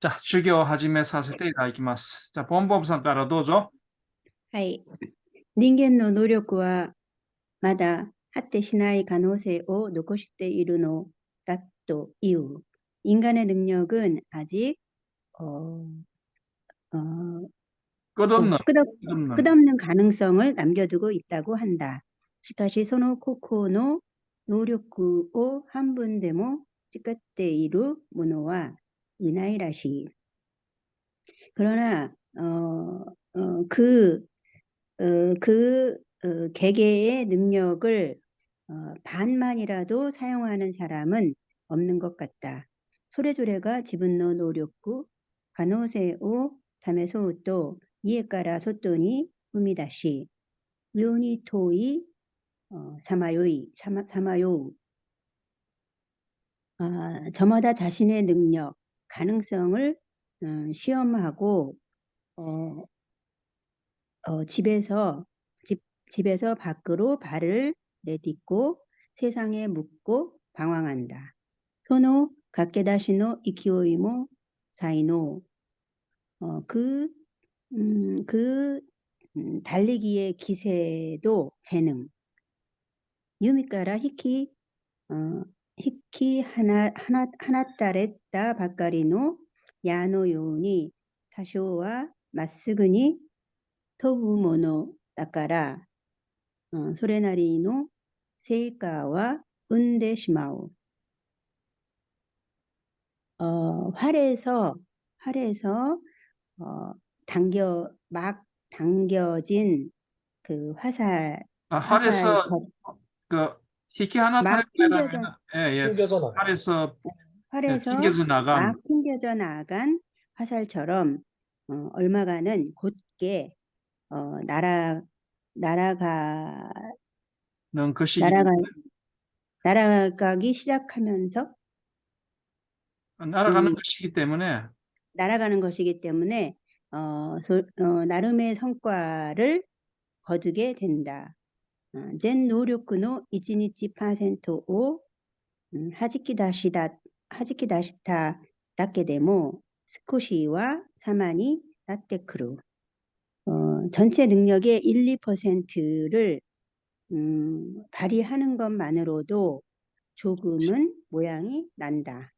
じゃあ、授業を始めさせていただきます。じゃあ、ポンポンさんからどうぞ。はい。人間の能力はまだ発展しない可能性を残しているのだという。인간의 능력은 아직 끝없는, 끝없는. 끝없는 가능성을 남겨두고 있다고 한다. しかしその個々の能力を半分でも使っている者はいないらしい. 그러나 개개의 능력을 반만이라도 사용하는 사람은 없는 것 같다. 소래조래가 지분노 노력구 가노세오 담에소또 이에까라 소또니 우미다시 류니토이 사마요 저마다 자신의 능력, 가능성을 시험하고 집에서 밖으로 발을 내딛고 세상에 묻고 방황한다. 소노 가케다시노 이키오이모 사이노 달리기의 기세도 재능. 유미까라 히키 하나따레따 바까리노 야노 요니 타쇼와 마스그니 토부모노 따까라 소레나리노 세이카와 운데시마오. 활에서 막 당겨진 그 화살 활에서 희귀 하나 타는 막 튕겨져 튕겨져 나가. 활에서 활에서 튕겨져 나간 막 튕겨져 나간 화살처럼 얼마간은 곧게 날아가기 시작하면서 날아가는 것이기 때문에 날아가는 것이기 때문에 나름의 성과를 거두게 된다. 全能力の1日%を弾き出しただけでも少しは様になってくる. 전체 능력의 1, 2%를 발휘하는 것만으로도 조금은 모양이 난다.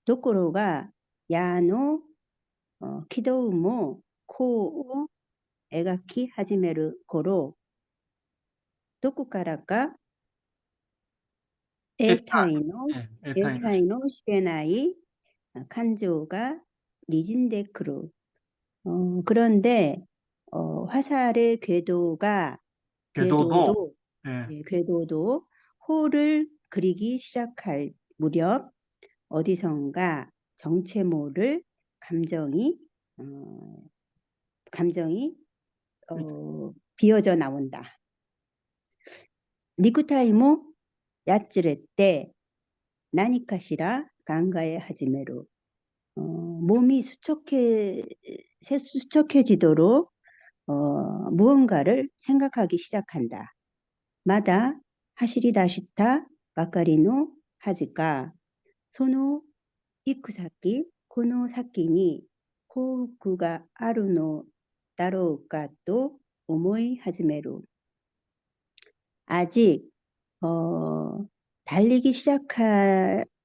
ところが矢の軌道も弧を描き始める頃、どこからか得体のしてない感情が滲んでくる. 그런데 화살의 궤도도 호를 그리기 시작할 무렵 어디선가 정체 모를 감정이 비어져 나온다. 肉体もやっちれって何かしら考え始める. 몸이 수척해지도록 무언가를 생각하기 시작한다. 마다 하시리다시타 바카리노 하지까 소노 이쿠사키 고노 사키니幸福があるのだろうかと思い始める. 아직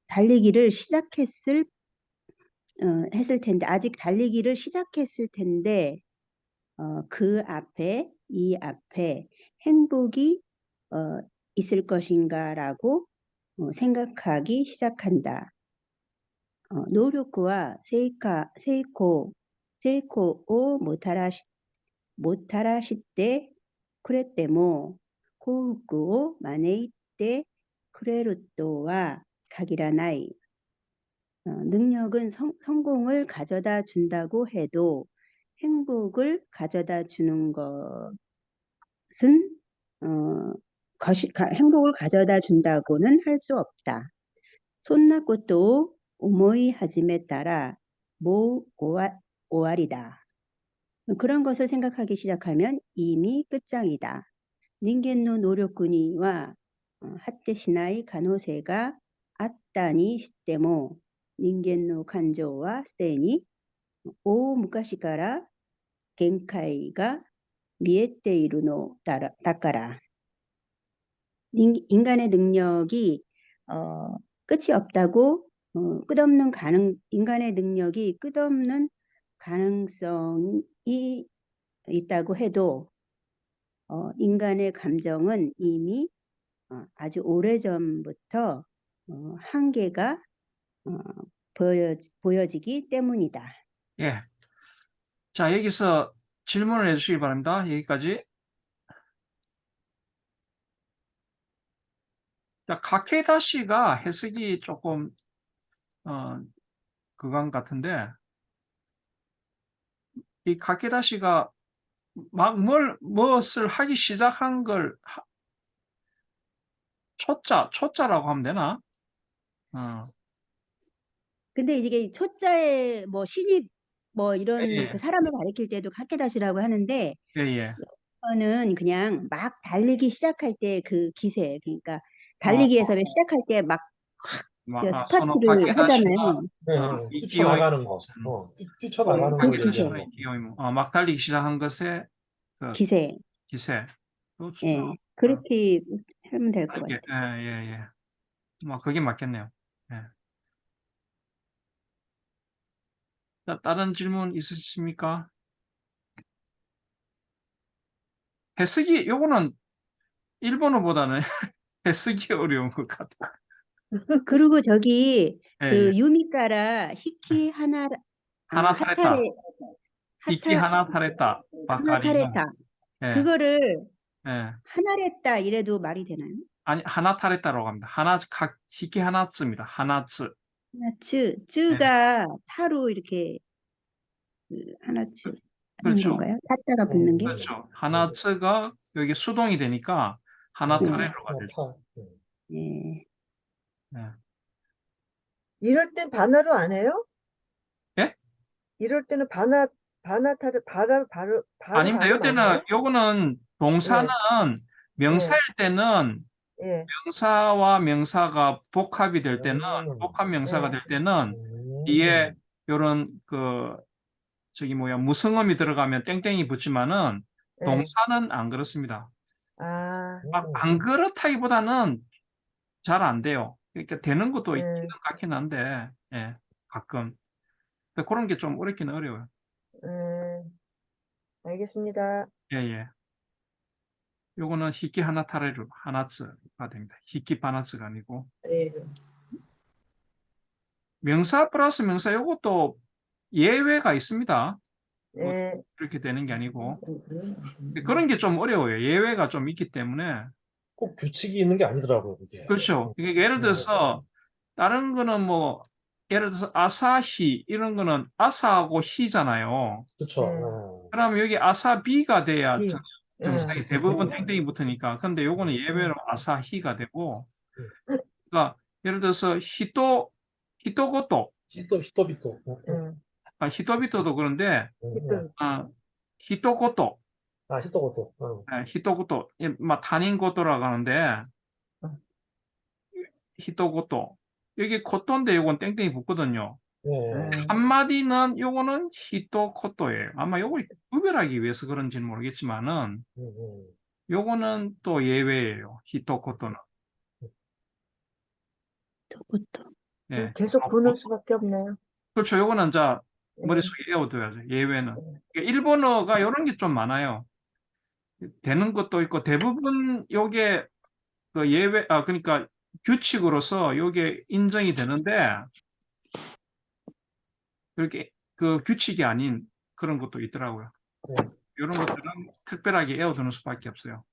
달리기를 시작했을 텐데 이 앞에 행복이 있을 것인가라고 생각하기 시작한다. 노력과 세이코を もたらしてくれても幸福を招いてくれるとは限らない. 능력은 성공을 가져다 준다고 해도 행복을 가져다 주는 것은 행복을 가져다 준다고는 할 수 없다. 손나고도 오모이 하지메 따라 모 오알이다. 그런 것을 생각하기 시작하면 이미 끝장이다. 人間の能力には発展しない可能性があったにしても人間の感情はすでに大昔から限界が見えているのだから。 인간의 능력이 끝이 없다고, 인간의 능력이 끝없는 가능성이 있다고 해도 인간의 감정은 이미 아주 오래전부터 한계가 보여지기 때문이다. 예. 자, 여기서 질문을 해주시기 바랍니다. 여기까지. 자, 가케다 씨가 해석이 조금 그건 같은데, 이 가케다 씨가 막 무엇을 하기 시작한 걸 초자라고 하면 되나? 근데 이게 초자에 뭐 신입 뭐 이런 예. 그 사람을 가리킬 때도 카케다시라고 하는데, 예, 예. 이거는 그냥 막 달리기 시작할 때 그 기세, 그러니까 달리기에서 왜 시작할 때 막 스파트를 하잖아요. 네, 뛰쳐나가는 거. 뛰쳐나가는 걸 얘기하는 거. 막 달리기 시작한 것에 그 기세. 기세. 예, 그렇게 하면 될 것 같아요. 예. 뭐 그게 맞겠네요. 예. 자, 다른 질문 있으십니까? 해석이 요거는 일본어보다는 해석이 어려운 것 같아. 그리고 저기 예, 그 예. 유미카라 히키 하타레 히키 하나타레타 하나타레타 예. 그거를 예. 하나랬다 이래도 말이 되나요? 아니 하나타레타라고 합니다. 히키 하나츠입니다. 하나츠. 쯔가 타로 이렇게 하나츠 하는 그렇죠. 건가요? 타자가 붙는 게? 그렇죠. 하나츠가 여기 수동이 되니까 하나타레로 가죠. 예. 예. 이럴 땐 반화로 안 해요? 예? 이럴 때는 반화타를 바로 아닙니다. 발음 요거는 동사는 명사일 때는 예. 명사와 명사가 복합이 될 때는 복합 명사가 될 때는 뒤에 요런 무성음이 들어가면 땡땡이 붙지만은 동사는 안 그렇습니다. 안 그렇다기보다는 잘 안 돼요. 그러니까 되는 것도 있는 것 같긴 한데, 예, 가끔. 그런 게 좀 어렵긴 어려워요. 알겠습니다. 예. 요거는 히키 하나타레루, 하나츠가 됩니다. 히키 바나츠가 아니고. 네. 명사 플러스 명사 요것도 예외가 있습니다. 네. 그렇게 되는 게 아니고. 그런 게 좀 어려워요. 예외가 좀 있기 때문에. 꼭 규칙이 있는 게 아니더라고요, 이게. 그렇죠. 그러니까 예를 들어서 다른 거는 뭐 예를 들어서 아사히 이런 거는 아사하고 히잖아요. 그렇죠. 그러면 여기 아사비가 돼야 히. 정상이 대부분 땡땡이 붙으니까. 근데 요거는 예외로 아사히가 되고. 그러니까 예를 들어서 히토고토. 히토비토. 히토비토도 그런데 히토고토. 히토고토. 히토고토. 타닌고토라고 하는데 히토고토. 여기 고토인데 요건 땡땡이 붙거든요. 한마디는 요거는 히토코토예요. 아마 요걸 구별하기 위해서 그런지는 모르겠지만은 요거는 또 예외예요. 히토코토는. 예. 계속 보는 수밖에 없네요. 그렇죠. 요거는 머릿속에 외워둬야죠. 예외는. 그러니까 일본어가 요런 게 좀 많아요. 되는 것도 있고 대부분 요게 예외 그러니까 규칙으로서 요게 인정이 되는데 이렇게 규칙이 아닌 그런 것도 있더라고요. 이런 것들은 특별하게 외워두는 수밖에 없어요.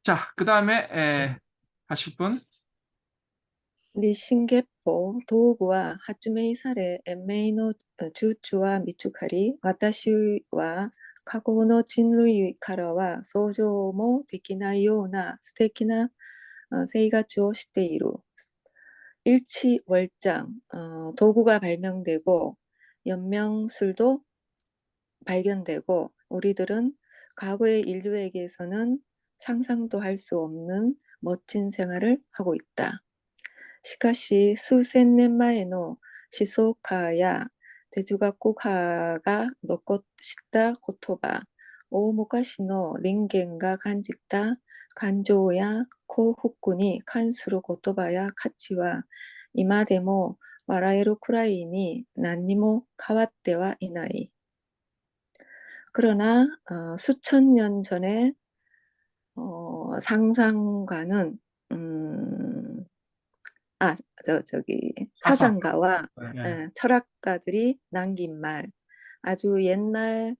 자, 그 다음에 하실 분? で、新月報、道具は発明され、延命の躊躇は見つかり、私は過去の人類からは想像もできないような素敵な生活をしている。일치월장, 도구가 발명되고 연명술도 발견되고 우리들은 과거의 인류에게서는 상상도 할 수 없는 멋진 생활을 하고 있다. しかし、数千年前の思想家や哲学家が残した言葉、大昔の人間が感じた感情や幸福に関する言葉や価値は、今でも笑えるくらいに何にも変わってはいない。 그러나 수천 년 전에 상상가는 사상. 사상가와 예. 철학가들이 남긴 말, 아주 옛날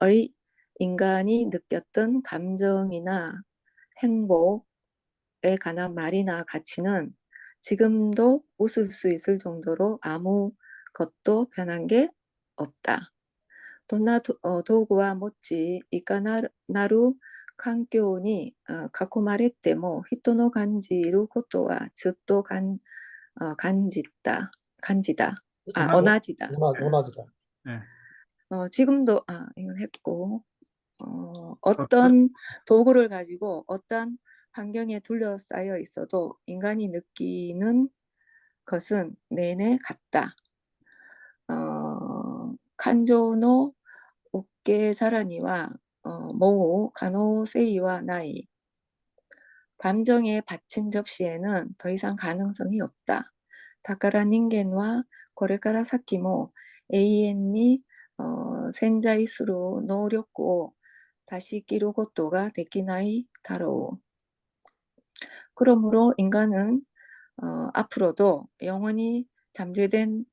의 인간이 느꼈던 감정이나 행복에 관한 말이나 가치는 지금도 웃을 수 있을 정도로 아무것도 변한 게 없다. どんな道具は 못지いかなる環境に囲まれても人の感じることはずっと感지다. 원하지다. 원하지다. 예. 지금도 이건 했고 어떤 도구를 가지고 어떤 환경에 둘러싸여 있어도 인간이 느끼는 것은 내내 같다. 감정의 受け皿にはもう可能性はない。 감정에 받친 접시에는 더 이상 가능성이 없다. だから人間はこれから先も永遠に潜在する能力を出し切ることができないだろう。 그러므로 인간은 앞으로도 영원히 잠재된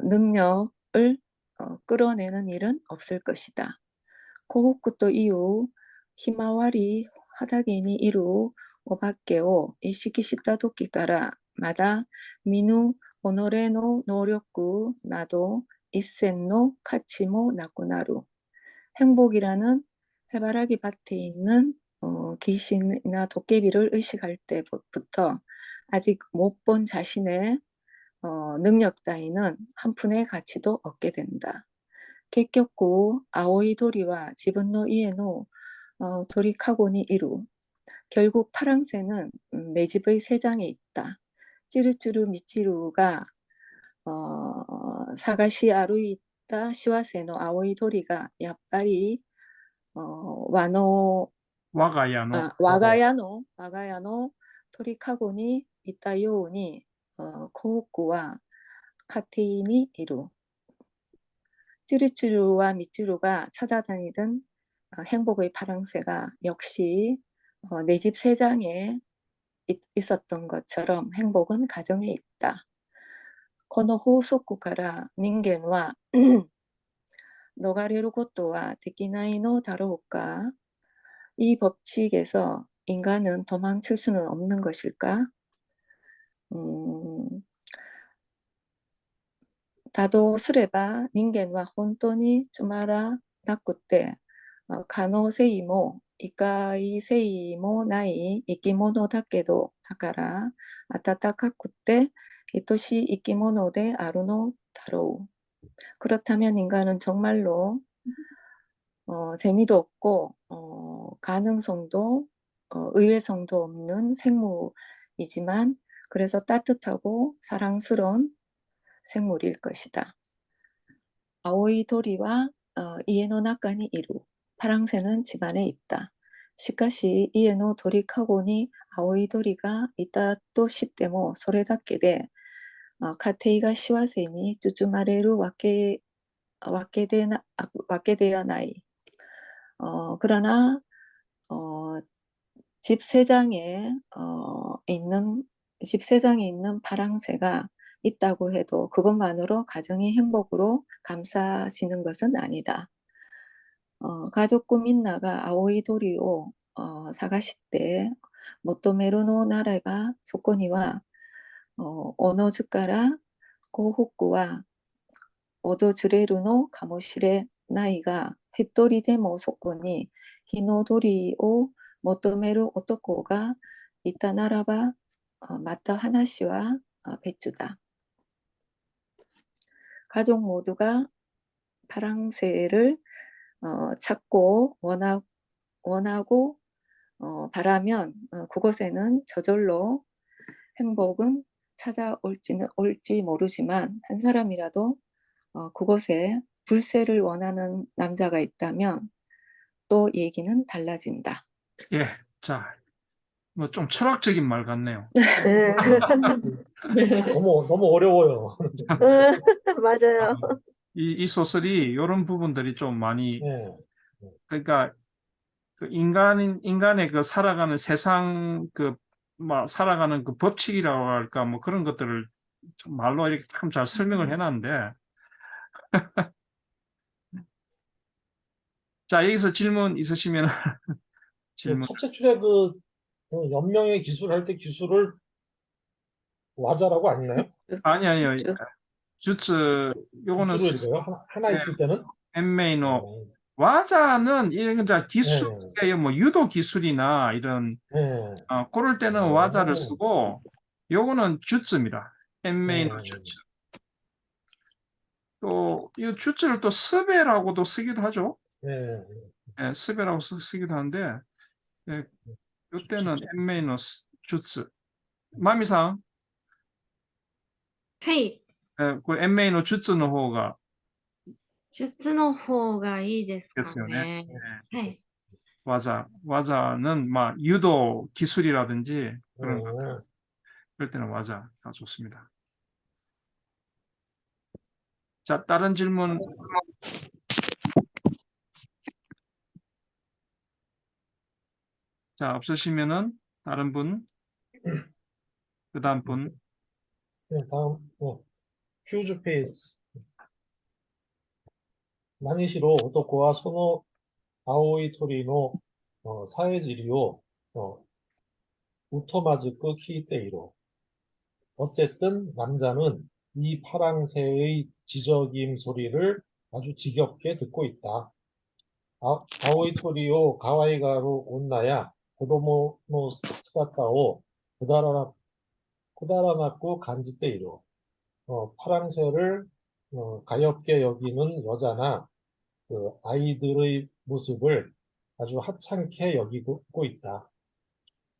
능력을 끌어내는 일은 없을 것이다. 幸福というひまわり畑にいるお化けを意識した時からまだ見ぬ己の能力など一銭の価値もなくなる。 행복이라는 해바라기 밭에 있는 귀신이나 도깨비를 의식할 때부터 아직 못 본 자신의 능력 따위는 한 푼의 가치도 얻게 된다. 結局、青い鳥は自分の家の鳥かごにいる。 결국 파랑새는 내 집의 새장에 있다. 찌르찌르 미찌루가 사가시 아루이타 시와세노 아오이 도리가 야빠리 와가야노 토리카고니 있다 요우니 코호쿠와 카테이니 이루. 찌르찌르와 미찌루가 찾아다니던 행복의 파랑새가 역시 내 집 새장에 있었던 것처럼 행복은 가정에 있다. この法則から人間は逃れることはできないのだろうか? 이 법칙에서 인간은 도망칠 수는 없는 것일까? 다도すれば人間は本当につまらなくて可能性も意外性もない生き物だけど、だから温かくて愛しい生き物であるのだろう。 그렇다면 인간은 정말로 재미도 없고 가능성도 의외성도 없는 생물이지만 그래서 따뜻하고 사랑스러운 생물일 것이다. 아오이 도리와 이에노 나카니 이루. 파랑새는 집안에 있다. しかし家の鳥かごに青い鳥がいたとしてもそれだけで家庭が幸せに包まれるわけではない. 그러나 집 세장에 있는 파랑새가 있다고 해도 그것만으로 가정의 행복으로 감싸지는 것은 아니다. 가족구 민나가 아오이 도리오 사가시때 모토메루 노 나라바 소코니와 오노즈카라 고호쿠와 오도즈레루 노 가모시레 나이가 햇돌이 데모 소코니 히노도리 오 모토메루 오토코가 있다 나라바 마타 하나시와 배추다. 가족 모두가 파랑새를 찾고 원하고 바라면 그곳에는 저절로 행복은 찾아올지는 올지 모르지만 한 사람이라도 그곳에 불세를 원하는 남자가 있다면 또 얘기는 달라진다. 예, 자, 뭐 좀 철학적인 말 같네요. 네. 너무 어려워요. 맞아요. 이 소설이 이런 부분들이 좀 많이, 예. 그러니까 그 인간의 그 살아가는 세상 막 살아가는 그 법칙이라고 할까 뭐 그런 것들을 좀 말로 이렇게 참 잘 설명을 해놨는데, 자, 여기서 질문 있으시면 질문. 첫째 줄에 연명의 기술 할 때 기술을 와자라고 안 했나요? 아니요. 쭉. 주츠, 요거는 주로 읽어요? 하나 예, 있을 때는? 엔메이노. 와자는 이런 이제 기술, 예. 뭐 유도 기술이나 이런, 예. 그럴 때는 와자를 쓰고, 요거는 주츠입니다. 엔메이노 예. 주츠. 또, 이 주츠를 또 스베라고도 쓰기도 하죠. 예. 예, 스베라고 쓰기도 하는데, 예, 요때는 엔메이노 주츠. 마미상, はい。 예, 그 엔메이노 주츠의 호가 術の方がいいですか 됐어요. ね。 예. はい。 와자는 막 유도 기술이라든지 그런 예. 것들. 그럴 때는 와자가 좋습니다. 자, 다른 질문. 자, 없으시면은 다른 분, 그 다음 분. 다음, 큐즈 페이지. 나니시로 오토코와 소노 아오이 토리노 사회지리오 우토마즈쿠 키테이로. 어쨌든 남자는 이 파랑새의 지저귐 소리를 아주 지겹게 듣고 있다. 아오이 토리오 가와이가루 온나야 고도모노 스가타오 고다라나쿠 간지테이로. 파랑새를 가엾게 여기는 여자나 그 아이들의 모습을 아주 하찮게 여기고 있다.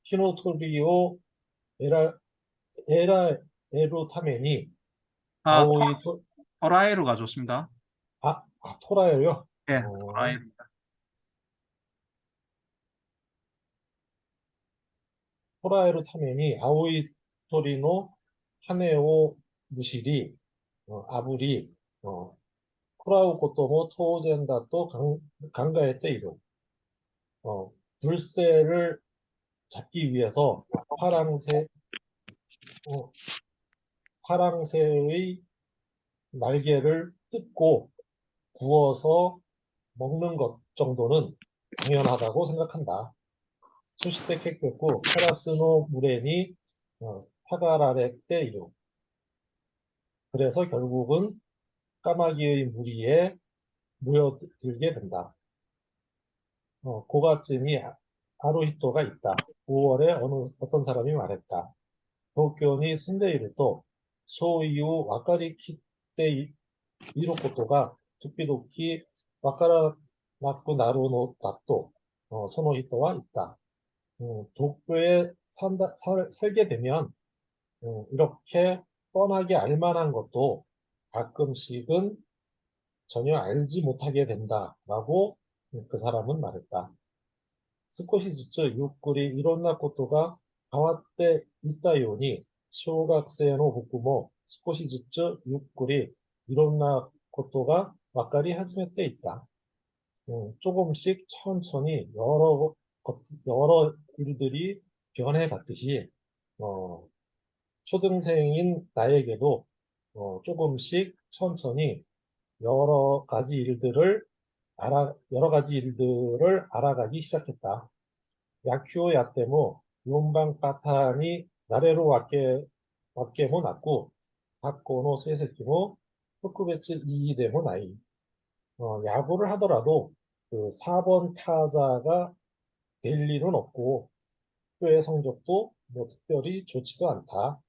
키노토리오 에라 에루타멘이 아, 아오이 토라에루가 좋습니다. 토라예요. 예, 토라에루입니다. 토라에루타멘이 아오이 토리노 하네오 무시리 아부리 코라우 고토모 토젠다또 강가에테 이로. 불새를 잡기 위해서 파랑새의 날개를 뜯고 구워서 먹는 것 정도는 당연하다고 생각한다. 소시테 케케쿠 카라스노 무레니 타가라레 때 이루. 그래서 결국은 까마귀의 무리에 모여들게 된다. 고가쯤이 하루히토가 있다. 5월에 어떤 사람이 말했다. 도쿄니 신데이르도 소이유 와카리 키테 이로 것도가 도끼도끼 와카라 나쿠 나루노 다또 소노히토와 있다. 도쿄에 살게 되면 이렇게 뻔하게 알만한 것도 가끔씩은 전혀 알지 못하게 된다라고 그 사람은 말했다. 스코시즈츠 유쿠리 이론나 것도가 가와때 있다 요니 쇼각생의 복구모 스코시즈츠 유쿠리 이론나 것도가 와카리 하즈메때 있다. 조금씩 천천히 여러 일들이 변해갔듯이 초등생인 나에게도 조금씩 천천히 여러 가지 일들을 알아가기 시작했다. 야큐오 야테모 용방 파타니 나레로 와케모 나쿠 학고노 세세키모 토쿠베츠 이이데모 나이. 야구를 하더라도 그 4번 타자가 될 일은 없고 학교의 성적도 뭐 특별히 좋지도 않다.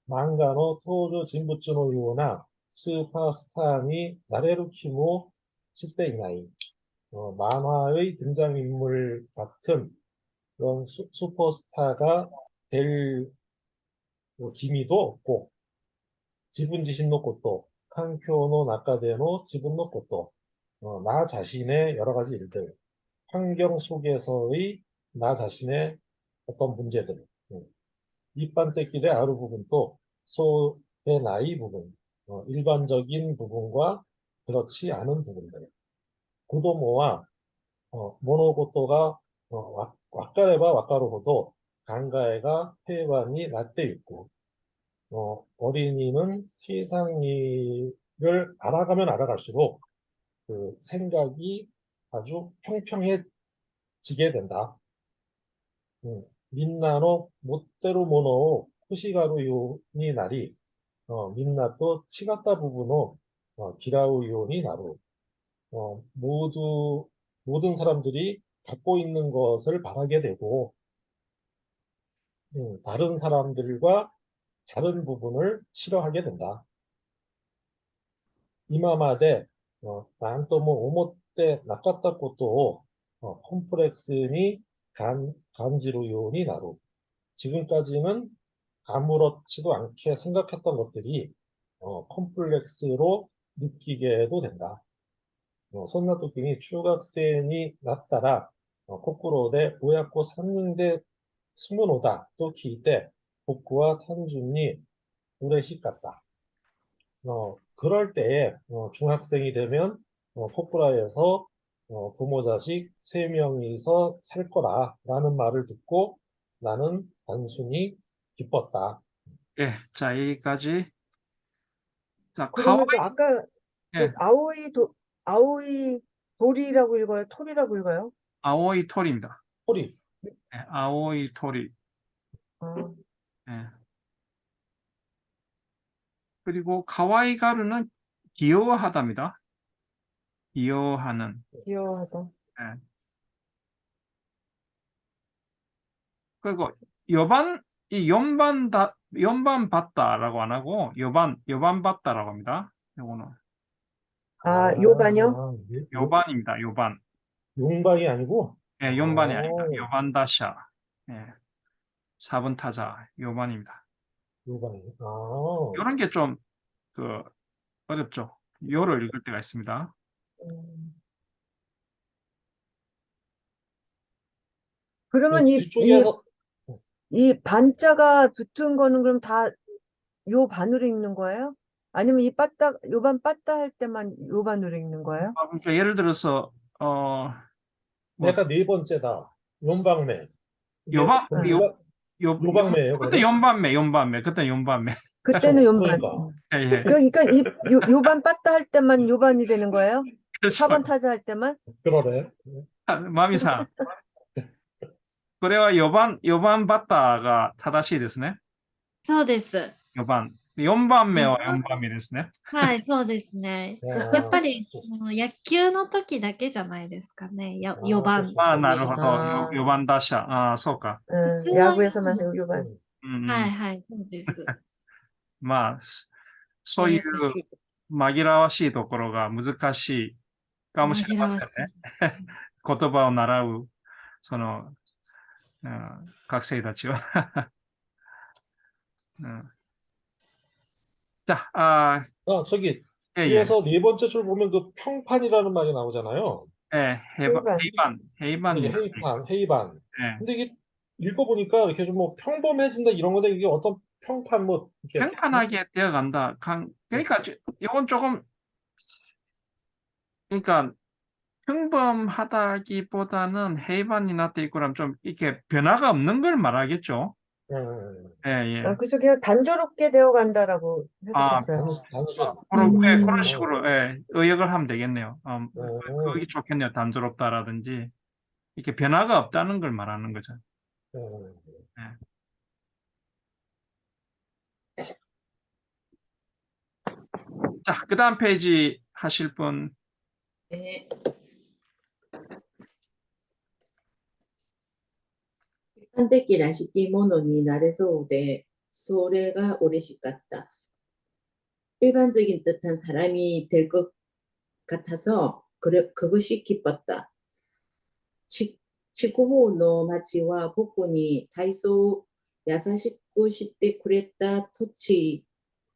망가노 토르 진부츠노 요나 스파스타니 나레루 키모 시대 이나이. 만화의 등장인물 같은 그런 슈퍼스타가 될 기미도 없고, 지분自身のこと、環境の中での自分のこと、나 자신의 여러 가지 일들, 환경 속에서의 나 자신의 어떤 문제들, 이반떼끼리 아루 부분도 소의 나이 부분, 일반적인 부분과 그렇지 않은 부분들, 고도모와 모노고토가 와까레바 와까로고도 간가에가 회관이 낮대 있고 어린이는 세상을 알아가면 알아갈수록 그 생각이 아주 평평해지게 된다. 민나노 못대로 모노 후시가루 요니 나리 민나또 치갔다 부분を기라우 요니 나루 모든 사람들이 갖고 있는 것을 바라게 되고 다른 사람들과 다른 부분을 싫어하게 된다. 이마마데 난또 뭐 오모때 낚았다 것도 콤플렉스니 간지로 요니 나루 지금까지는 아무렇지도 않게 생각했던 것들이 콤플렉스로 느끼게도 된다. そんな時に中学生になったら、ココロで親子3人で住むのだと聞いて、僕は単純に嬉しかった。 그럴 때에 중학생이 되면 포프라에서 부모 자식 3명이서 살 거라라는 말을 듣고 나는 단순히 기뻤다. 예, 자, 여기까지. 자, 그러면 카와이, 아까 예, 아오이 돌이라고 읽어요? 톨이라고 읽어요? 아오이 토리입니다. 소리. 예, 아오이 토리. 아, 예. 그리고 카와이 가루는 귀여워하답니다. 귀여워하는. 귀여워하다. 예. 그리고 연반 봤다라고 안 하고 여반 봤다라고 합니다. 요거는 요반요? 요반입니다. 요반. 용반이 아니고 예, 연반이 아닙니다. 오. 요반다샤. 예. 4번 타자 요반입니다. 용반이. 이런 게 좀 어렵죠. 요를 읽을 때가 있습니다. 그러면 뒤쪽에서 이 반자가 붙은 거는 그럼 다 요 반으로 읽는 거예요? 아니면 요반 빠따 할 때만 요 반으로 읽는 거예요? 그러니까 예를 들어서 뭐 내가 네 번째다. 용방매. 이게 요반 그럼 요 요방매예요, 그때 연반매 그때 연반매. 그때는 요반. 그러니까. 예, 예. 그러니까 요반 빠따 할 때만 요반이 되는 거예요? 그렇죠. 4번 타자 할 때만? 그러네. 마미사. 그래와 요반 봤다가 타다시ですね。そうです。4番目は4番目ですね。はい、そうですね。やっぱり野球の時だけじゃないですかね。4番。なるほど。あー4番打者。そうか。 야구에서만 요반. はいはい、そうです。まあ、そういう紛らわしいところが難しいかもしれませんね。言葉を習う、学生たちは。자, 저기 예, 예. 뒤에서 네 번째 줄 보면 그 평판이라는 말이 나오잖아요. 예, 헤이반. 이게 헤이반. 예. 근데 이게 읽어보니까 이렇게 좀 뭐 평범해진다 이런 건데 이게 어떤 평판 뭐 이렇게 평판하게 되어간다. 그러니까 이건 조금 그러니까 평범하다기보다는 헤이반이나 때 있고 그러면 좀 이렇게 변화가 없는 걸 말하겠죠. 예, 예. 그래서 그냥 단조롭게 되어 간다라고 해석했어요. 단순. 그런 식으로 의역을 하면 되겠네요. 그게 좋겠네요. 단조롭다라든지 이렇게 변화가 없다는 걸 말하는 거죠. 자, 그 다음 페이지 하실 분. 네. 한때기 라시키 모노니 나레소우데 소레가 오래시갔다. 일반적인 듯한 사람이 될 것 같아서 그것이 기뻤다. 筑豊の町は僕に大層優しくしてくれた土地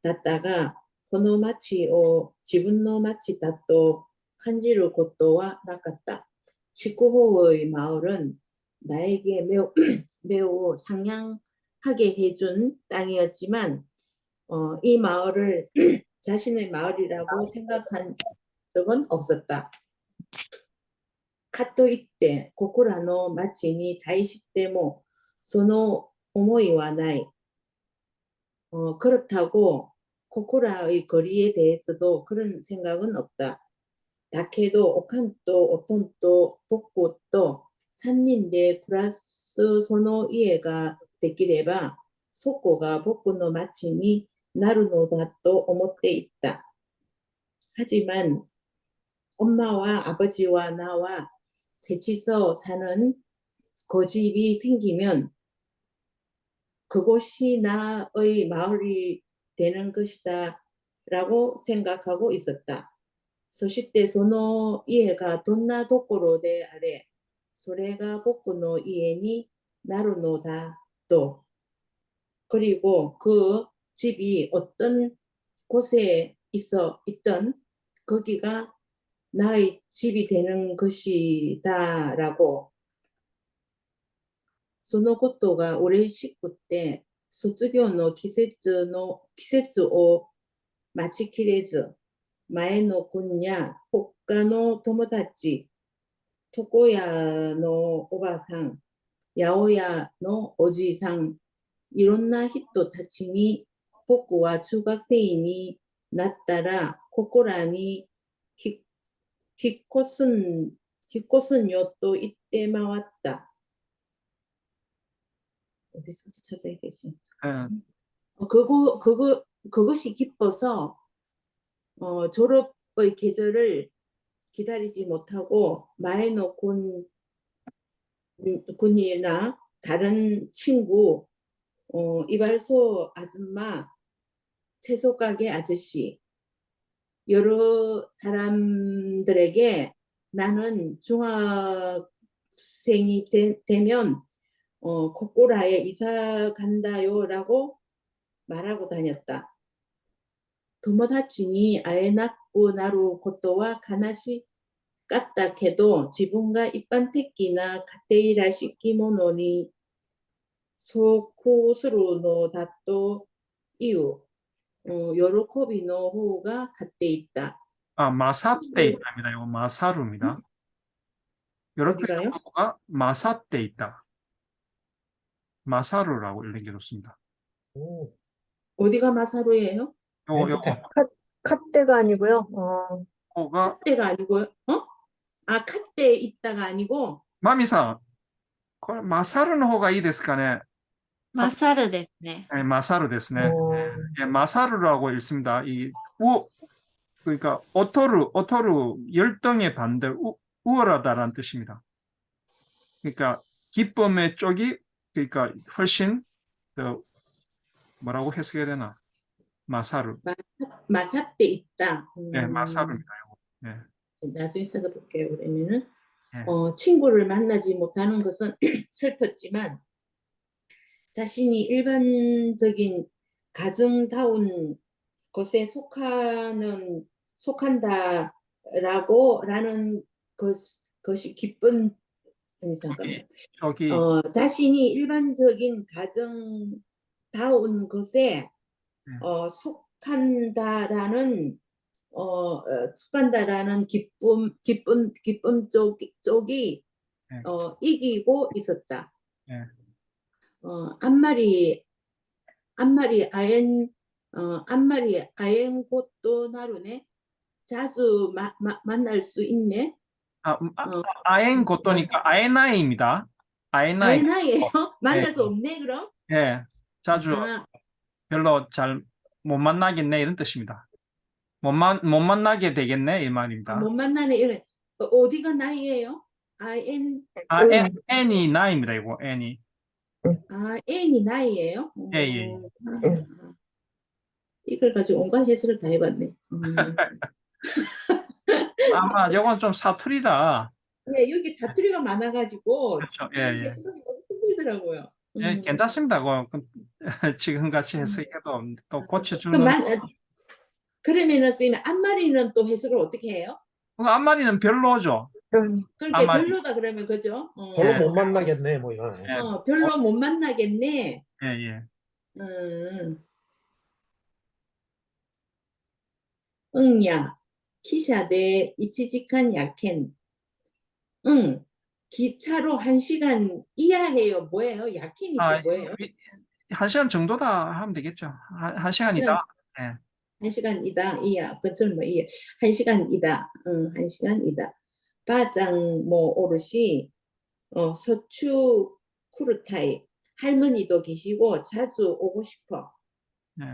だったが、この町を自分の町だと感じることはなかった。筑豊의 마을은 나에게 매우 상냥하게 해준 땅이었지만, 이 마을을 자신의 마을이라고 생각한 적은 없었다. かといってここらの町に対してもその思いはない。그렇다고 코코라의 거리에 대해서도 그런 생각은 없다. 다케도 오칸도 오톤도 복고도 산인데 플러스 소노 이해가 되기래봐 소코가 복고의 마치니 나루노다 또 오모때 있다. 하지만 엄마와 아버지와 나와 셋이서 사는 거집이 생기면 그곳이 나의 마을이 되는 것이다 라고 생각하고 있었다. そしてその家がどんなところであれ、それが僕の家になるのだと。그리고 그 집이 어떤 곳에 있던 거기가 나의 집이 되는 것이다 라고. そのことが嬉しくて、卒業の季節を待ちきれず、前の君や他の友達、床屋のおばさん、八百屋のおじいさん、いろんな人たちに僕は中学生になったらここらに引っ越すんよと言って回った。 어디서부터 찾아야겠지. 그것이 기뻐서 졸업의 계절을 기다리지 못하고 마에노 군이나 다른 친구, 이발소 아줌마, 채소 가게 아저씨, 여러 사람들에게 나는 중학생이 되면 코코라에 이사 간다요 라고 말하고 다녔다. 友達に会えなくなることは悲しかったけど、自分が一般的な家庭らしきものに属するのだという喜びの方が勝っていた。 마사때 있답니다. 이거 마사루입니다. 이렇게 어디가요? 영어가 마사때 있다. 마사루라고 읽는 좋습니다. 오, 어디가 마사루예요? 맨 끝에. 삿대가 아니고요. 요거가 삿대가 아니고요. 삿대 있다가 아니고. 마미상, これ 마사루의 호가 이 ですかね? マサルですね。 네, 마사루 ですね. 예, 마사루라고 읽습니다. 그러니까 오토루 열등의 반대 우월하다라는 뜻입니다. 그러니까 기쁨의 쪽이 그러니까 훨씬 더 뭐라고 해석해야 되나? 마사루. 마사떼 있다. 네, 마사루입니다. 네. 나중에 찾아볼게요. 그러면은 네. 친구를 만나지 못하는 것은 슬펐지만 자신이 일반적인 가정다운 것에 속한다라는 것이 기쁜. 아니, 잠깐만. 저기 자신이 일반적인 가정다운 것에 속한다라는 기쁨 쪽이 네. 이기고 있었다. 네. 앞말이 아엔 곳도 나루네. 자주 만날 수 있네. 아엔 고토니까 아에나이입니다. 아에나이. 아에나이예요? 만날 네. 수 없네 그럼? 예, 자주 별로 잘 못 만나겠네 이런 뜻입니다. 못 만나게 되겠네 이 말입니다. 못 만나네 이런. 어디가 나이예요? N이 나이입니다. 이거 N이. N이 나이예요? 예. 이걸 가지고 온갖 해설을 다 해봤네. 아마 이건 좀 사투리라 예, 여기 사투리가 많아가지고 그렇죠. 좀 예, 예. 해석하기 너무 힘들더라고요. 예, 괜찮습니다. 지금 같이 해석해도 또 그럼 고쳐주는 그러면은 선생님 앞마리는 또 해석을 어떻게 해요? 앞마리는 별로죠. 그럼 그러니까 앞마리. 별로다 그러면 그죠? 별로 예. 못 만나겠네, 뭐 이거네. 예. 별로 못 만나겠네. 예, 예. 응야 기샤대 이치직한 야켄. 응. 기차로 1시간 이하해요. 뭐예요? 야켄이 또 뭐예요? 1시간 정도다 하면 되겠죠. 한 시간이다. 예. 1시간이다. 이야. 그처럼 뭐 이야. 1시간이다. 응, 1시간이다. 바장 뭐 오롯이 서추 쿠르타이 할머니도 계시고 자주 오고 싶어. 네.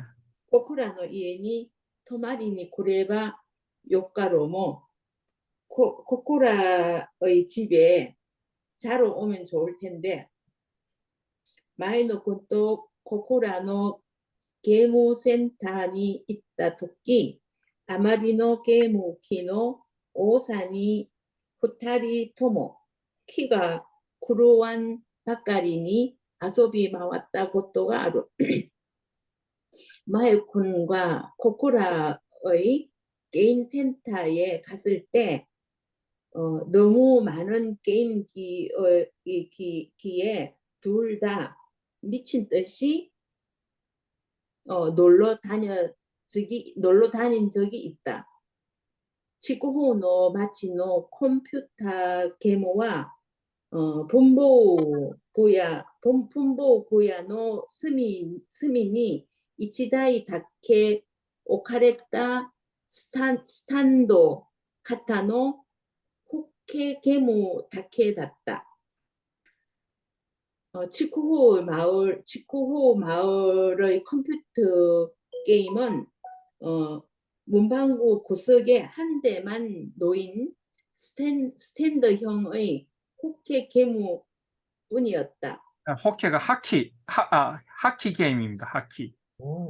코쿠라노 이에니 토마리니 고레바 요가로모 코코라의 집에 자러 오면 좋을 텐데 마이노 콘토 코코라노 게무 센터니 있다 토끼 아마리노 게무 키노 오사니 후타리 토모 키가 구루완 바까리니 아소비 마왔다 고토가 아루 마에쿤과 코코라의 게임 센터에 갔을 때 너무 많은 게임기에 둘 다 미친 듯이 놀러 다닌 적이 있다. 치코호노 마치노 컴퓨터 게모와 분보 고야노 스민이 이치다이 다케 오카레타 스탄도 카타노 호케 게모 다케 das다. 치쿠호 마을의 컴퓨터 게임은 문방구 구석에 한 대만 놓인 스탠드형의 호케 게임 뿐이었다. 호케가 하키 게임입니다. 하키.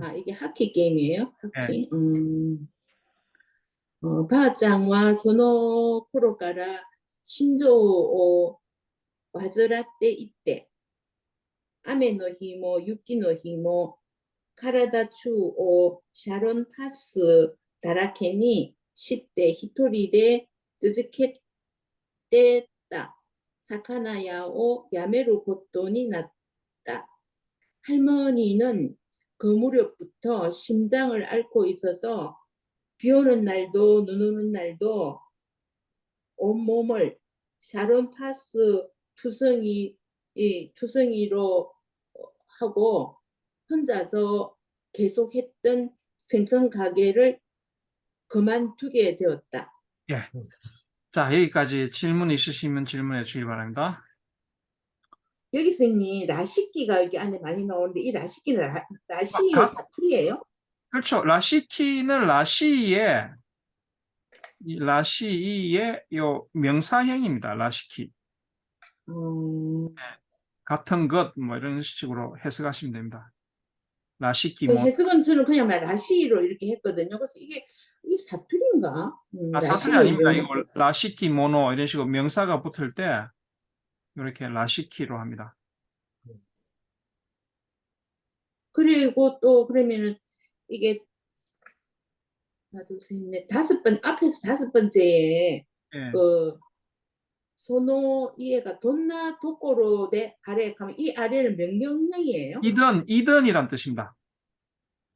아, 이게 하키 게임이에요? 하키. 바장과 소노 코로가라 신조 와즈라떼 이때 아메노 히모 유키노 히모 카라다추 샤론 파스 다라케니 10대 히토리데 즈즈케떼다 사카나야오 야메로 고토니 났다. 할머니는 그 무렵부터 심장을 앓고 있어서 비 오는 날도 눈 오는 날도 온몸을 샤론 파스 투성이로 하고 혼자서 계속했던 생선 가게를 그만두게 되었다. 예. 자, 여기까지 질문 있으시면 질문해 주기 바랍니다. 여기 선생님 라시키가 여기 안에 많이 나오는데 이 라시키는 라시의 사투리예요? 그렇죠. 라시키는 라시의 요 명사형입니다. 라시키. 같은 것 뭐 이런 식으로 해석하시면 됩니다. 라시키 뭐 해석은 저는 그냥 라시로 이렇게 했거든요. 그래서 이게 사투리인가? 사투리 아닙니다. 이거 라시키 모노 이런 식으로 명사가 붙을 때 이렇게 라시키로 합니다. 그리고 또 그러면은 이게 하나 둘 셋 넷 앞에서 5번째에 예. 그 소노 이해가 돈나 도코로 대 아래 가면 이 아래는 명령형이에요? 이든이란 뜻입니다.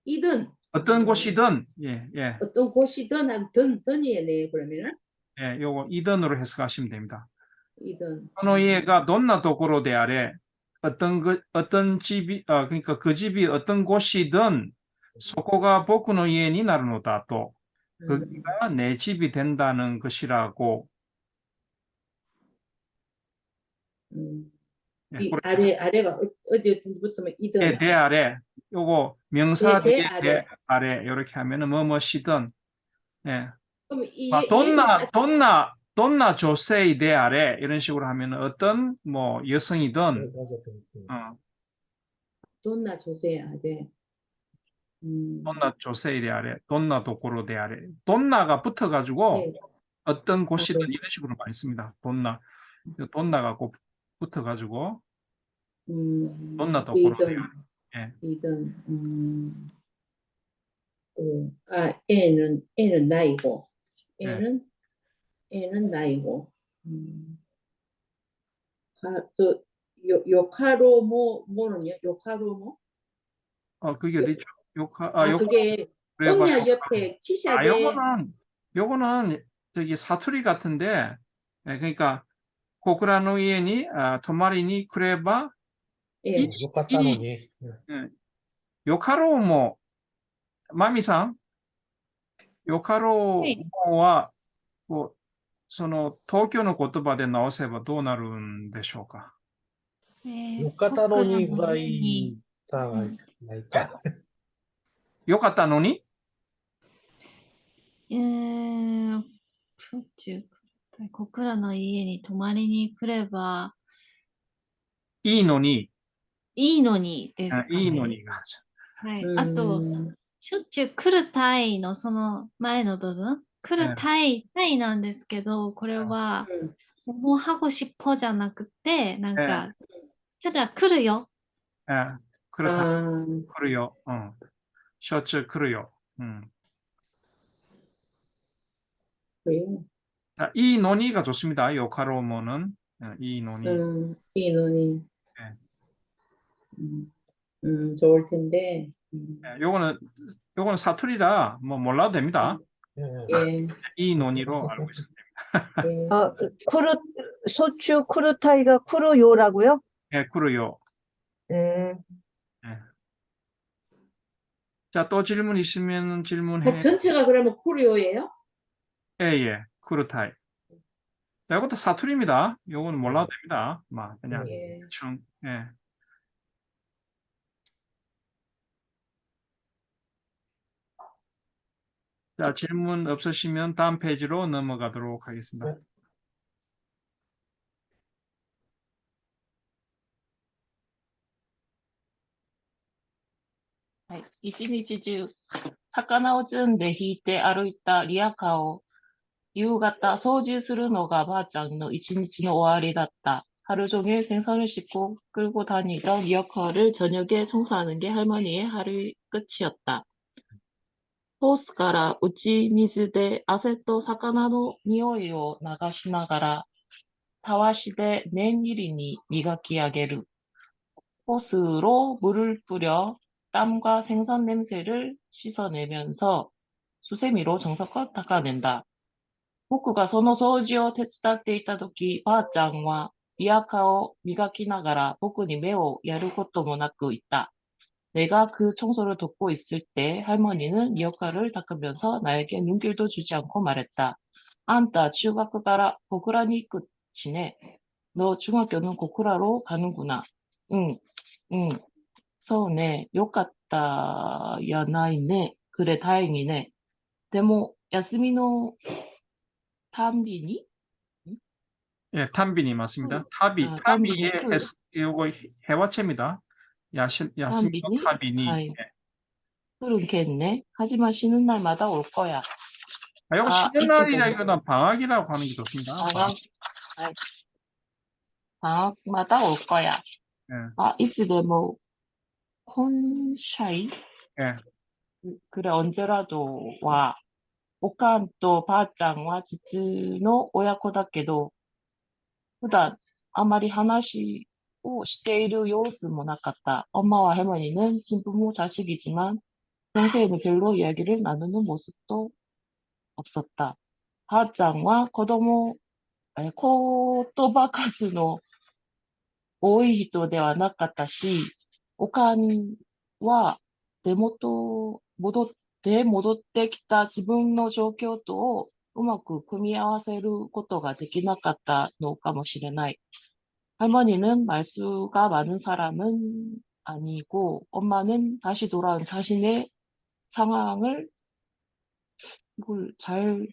이든 어떤 곳이든 예. 어떤 곳이든 든이네 그러면은 예, 요거 이든으로 해석하시면 됩니다. 이든 소노이에가 돈나 도코로 대 아래 어떤 집이 그러니까 그 집이 어떤 곳이든 소코가 보쿠노 이에니 나르노다 또 거기가 내 집이 된다는 것이라고. 예, 이 아래가 어디 붙으면 이든 대 아래 요거 명사 대 뒤에 대 아래 이렇게 하면은 뭐뭐시든 예. 그럼 돈나 조세이 대 아래 이런 식으로 하면은 어떤 뭐 여성이든 돈나 조세 아래 돈나 조세이 대 아래 돈나 도코로 대 아래 돈나가 붙어가지고 네. 어떤 곳이든 이런 식으로 많이 씁니다. 돈나가 붙어가지고 돈나 도코로. 이든, 예. 이든, 애는 나이고, 예. 애는 나이고, 또, 요카로 뭐는요? 요카로 뭐? 그게 요, 어디죠? 요카 그게, 그래봐. 또냐 옆에 키샤데, 요거는 저기 사투리 같은데, 예, 그러니까 고쿠라노이에니 토마리니 크레바 이 요카타노니. 예, 요카로 뭐 마미상 はい。요카로はこうその東京の言葉で直せばどうなるんでしょうか。僕らの 요카타노니 ぐら家に、いじゃうん、ないか。よかったのにしょっちゅう僕らの家に泊まりに来ればいいのに、いいのにですかいいのね。に。はい。あと、しょっちゅう来るタイのその前の部分、来るタイなんですけど、これは、もうハゴしっぽじゃなくて、なんか、ただ来るよ。来るよ。しょっちゅう来るよ。그래요. 이 논의가 좋습니다. 요카로모는 이 논의. 이 논의. 네. 좋을 텐데. 요거는 사투리라 뭐 몰라도 됩니다. 예. 이 논의로 알고 있습니다. 예. 소추 쿠루타이가 쿠루요라고요? 예, 그래요. 네. 예. 자, 또 질문 있으면 질문해. 전체가 그러면 쿠리오예요? 예, 쿠르타이. 자, 이것도 사투리입니다. 요거는 몰라도 됩니다. 그냥 대충. 예. 자, 질문 없으시면 다음 페이지로 넘어가도록 하겠습니다. はい。一日中、魚を積んで引いて歩いたリヤカーを夕方操縦するのがばあちゃんの一日の終わりだった. 하루 종일 생선을 싣고 끌고 다니던 리어카를 저녁에 청소하는 게 할머니의 하루 끝이었다. 호스から打ち水で汗と魚の匂いを流しながら、たわしで念入りに磨き上げる. 호스로 물을 뿌려 땀과 생선 냄새를 씻어내면서 수세미로 정성껏 닦아낸다. 僕がその掃除を手伝っていたとき、ばあちゃんはリアカーを磨きながら僕に目をやることもなく言った. 내가 그 청소를 돕고 있을 때 할머니는 리어카를 닦으면서 나에게 눈길도 주지 않고 말했다. 안타 중학교 가라 고쿠라니 끝이네. 너 중학교는 고쿠라로 가는구나. 응, 응. 서운해. 욕같다. 야, 나이네. 그래, 다행이네. でも、休みのたんびに 예, 탐빈이 맞습니다. 타비의 요거 해화체입니다. 야스미노 타비니. 그렇겠네. 하지만 쉬는 날마다 올 거야. 요거 쉬는 날이라기보다 방학이라고 하는 게 좋습니다. 방학마다 올 거야. 예. いつでも콘샤이? 예. 그래, 언제라도 와. おかんとばあちゃんは実の親子だけど、普段あまり話をしている様子もなかった. 엄마와 할머니는 친부모 자식이지만 평소에는 별로 이야기를 나누는 모습도 없었다. ばあちゃんは言葉数の多い人ではなかったし、おかんは戻ってきた自分の状況とうまく組み合わせることができなかったのかもしれない. 할머니는 말수가 많은 사람은 아니고 엄마는 다시 돌아온 자신의 상황을 이걸 잘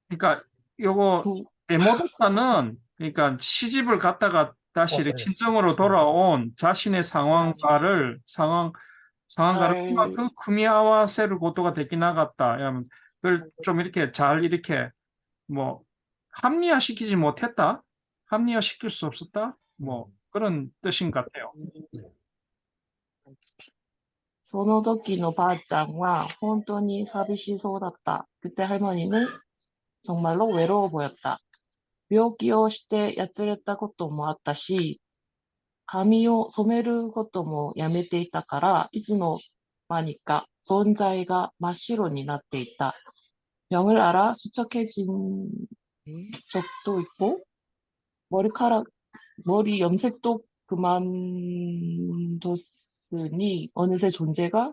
그러니까 요거 데모도카는 그러니까 시집을 갔다가 다시 이렇게 친정으로 돌아온 자신의 상황과를 그組み合わせることができなかった. 그걸 좀 이렇게 잘 이렇게 뭐 합리화시키지 못했다, 합리화시킬 수 없었다, 뭐 그런 뜻인 것 같아요. その時のばあちゃんは本当に寂しそうだった. 그때 할머니는 정말로 외로워 보였다. 病気をしてやつれたこともあったし、髪を染めることもやめていたから、いつの間にか存在が真っ白になっていた. 병을 앓아 수척해진 적도 있고, 머리 염색도 그만뒀으니 어느새 존재가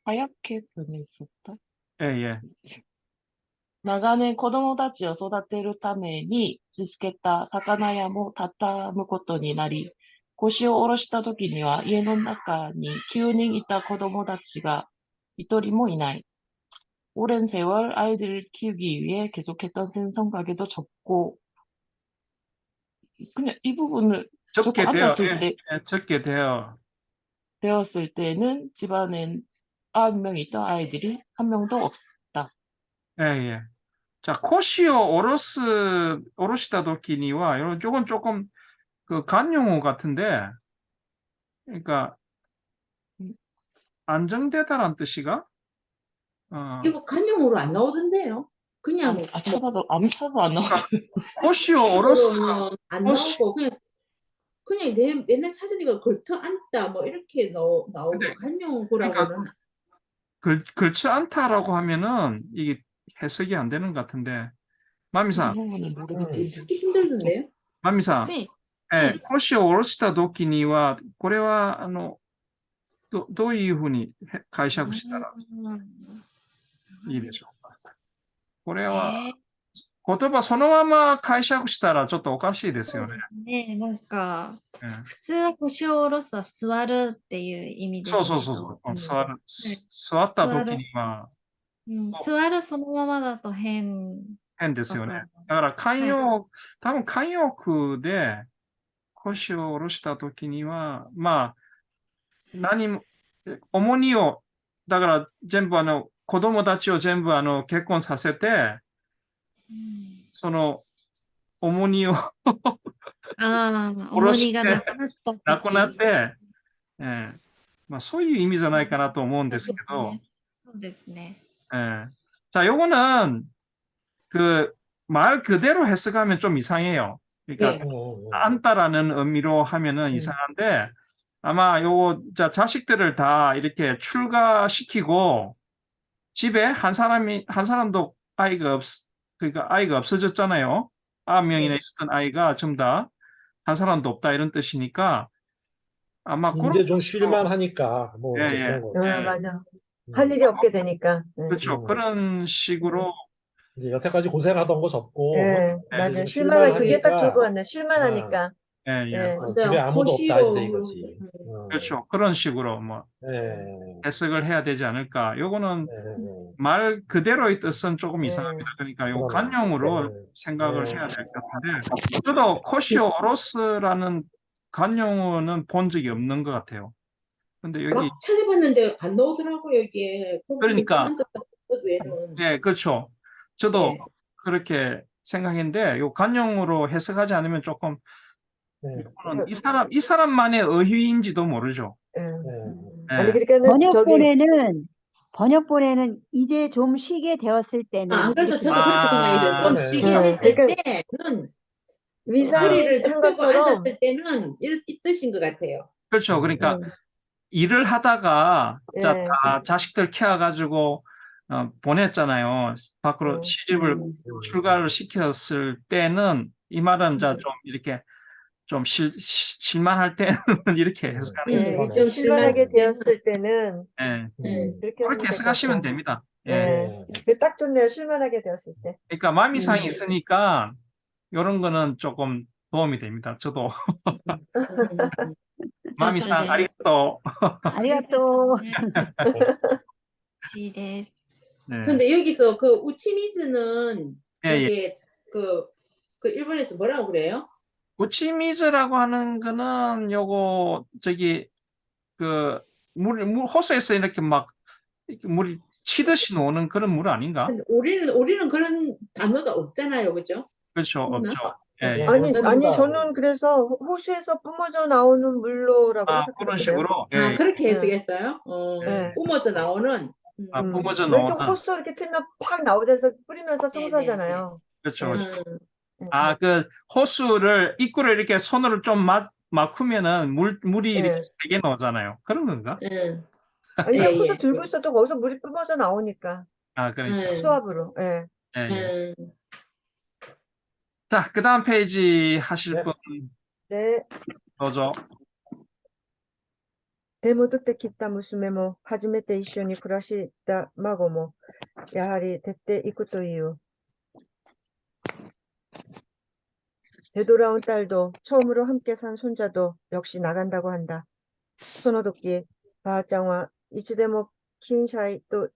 하얗게 변했었다. 예, 예. 長年子供たちを育てるために続けた魚屋も畳むことになり、腰を下ろした時には家の中に9人いた子供たちが一人もいない. 오랜 세월 아이들을 키우기 위해 계속했던 생성가게도 접고, 그냥 이 부분을 적게 저도 되어, 앉았을 때, 적게 되었을 때는 집안엔 9명 있던 아이들이 한 명도 없다. 예, 예. 자, 코시오 오로시다 도키니와 이건 조금 그 간용어 같은데, 그러니까 안정되다란 뜻이가 이거 간용으로 안 나오던데요. 그냥 아무 차도 안 나와. 코시오 오로스 간용으로는 안 나오고 그냥 맨날 찾으니까 걸터 앉다 뭐 이렇게 나오고 근데 간용어라고는 그렇지 않다라고 하면은 이게 해석이 안 되는 것 같은데, 마미상, 찾기 힘들던데요. 마미상, はい。え、腰を下ろした時には、これは、どういうふうに解釈したらいいでしょうか。これは、言葉そのまま解釈したらちょっとおかしいですよね。そうですね。なんか、ええ普通は腰を下ろすは座るっていう意味ですそうけど、座った時には座るそのままだと変変ですよね。わかだから多分慣用句で腰を下ろした時には、まあ、重荷を、だから全部子供たちを全部結婚させて、その重荷を重荷がなくなったなくなって、まあそういう意味じゃないかなと思うんですけど、そうですね。 자, 요거는 말 그대로 해석하면 좀 이상해요. 그러니까 안다라는 의미로 하면은 이상한데, 아마 요거 자식들을 다 이렇게 출가시키고 집에 한 사람도 그러니까 아이가 없어졌잖아요. 9명이나 있었던 아이가 전부 다 한 사람도 없다 이런 뜻이니까 아마 이제 좀 쉴만하니까 뭐 이제 예, 그런 거. 맞아. 할 일이 없게 되니까. 그렇죠. 그런 식으로 이제 여태까지 고생하던 거 접고 예, 이제 맞아. 좀 그게 딱 좋을 것 같네. 쉴만하니까. 예. 집에 아무도 없다 이제 이거지. 그렇죠. 그런 식으로 뭐 해석을 해야 되지 않을까. 요거는 말 그대로의 뜻은 조금 이상합니다. 그러니까 요 간용으로 생각을 해야 될 것 같은데, 저도 코시오 오로스라는 간용어는 본 적이 없는 것 같아요. 근데 여기 막 찾아봤는데 안 나오더라고요 여기에. 그러니까 앉았다 외에는. 예, 그렇죠. 저도 그렇게 생각했는데 요 간용으로 해석하지 않으면 조금 이 사람만의 의휘인지도 모르죠. 아니 그러니까는 번역본에는 이제 좀 쉬게 되었을 때는 안 그래도 저도 그렇게 생각했어요. 좀 쉬게 했을 때는 위사를 한 것처럼 앉았을 때는 이 뜻인 것 같아요. 그렇죠. 그러니까 일을 하다가 다 자식들 키워가지고 보냈잖아요. 밖으로 시집을 출가를 시켰을 때는 이 말은 좀 이렇게 좀 실만할 때는 이렇게 해석하는 거죠. 좀 실만하게 되었을 때는 그렇게 해석하시면 됩니다. 딱 좋네요. 실만하게 되었을 때. 그러니까 마미상이 있으니까 이런 거는 조금 도움이 됩니다. 저도 마미상 아리가또. 아리가또. 근데 여기서 그 우치미즈는 이게 그 일본에서 뭐라고 그래요? 우치미즈라고 하는 거는 요거 호수에서 이렇게 막 물이 치듯이 노는 그런 물 아닌가? 우리는 그런 단어가 없잖아요, 그죠? 그렇죠. 없나? 없죠. 어, 예, 예. 아니, 없습니다. 저는 그래서 호수에서 뿜어져 나오는 물로라고 아, 그런 해석했거든요. 식으로. 예, 아, 예. 그렇게 네. 해석했어요? 네. 뿜어져 나오는. 아, 뿜어져 왜 이렇게 나오는. 호수 이렇게 틀면 팍 나오자 해서 뿌리면서 네, 송사잖아요. 그렇죠. 네. 그렇죠. 네. 아, 그 호수를 입구를 이렇게 손으로 좀 막으면은 물이 이렇게 네. 세게 나오잖아요. 그런 건가? 아니, 예, 그냥 호수 예. 들고 있어도 거기서 물이 뿜어져 나오니까. 아, 그러니까. 수압으로. 예. 예, 예. 음. 자, 그 다음 페이지 하실 네. 분 네. 뭐죠? でも出てきた娘も初めて一緒に暮らした孫もやはり出ていくという。 되돌아온 딸도 처음으로 함께 산 손자도 역시 나간다고 한다. 소노도끼 바아짱와 이치데모 킨샤이 또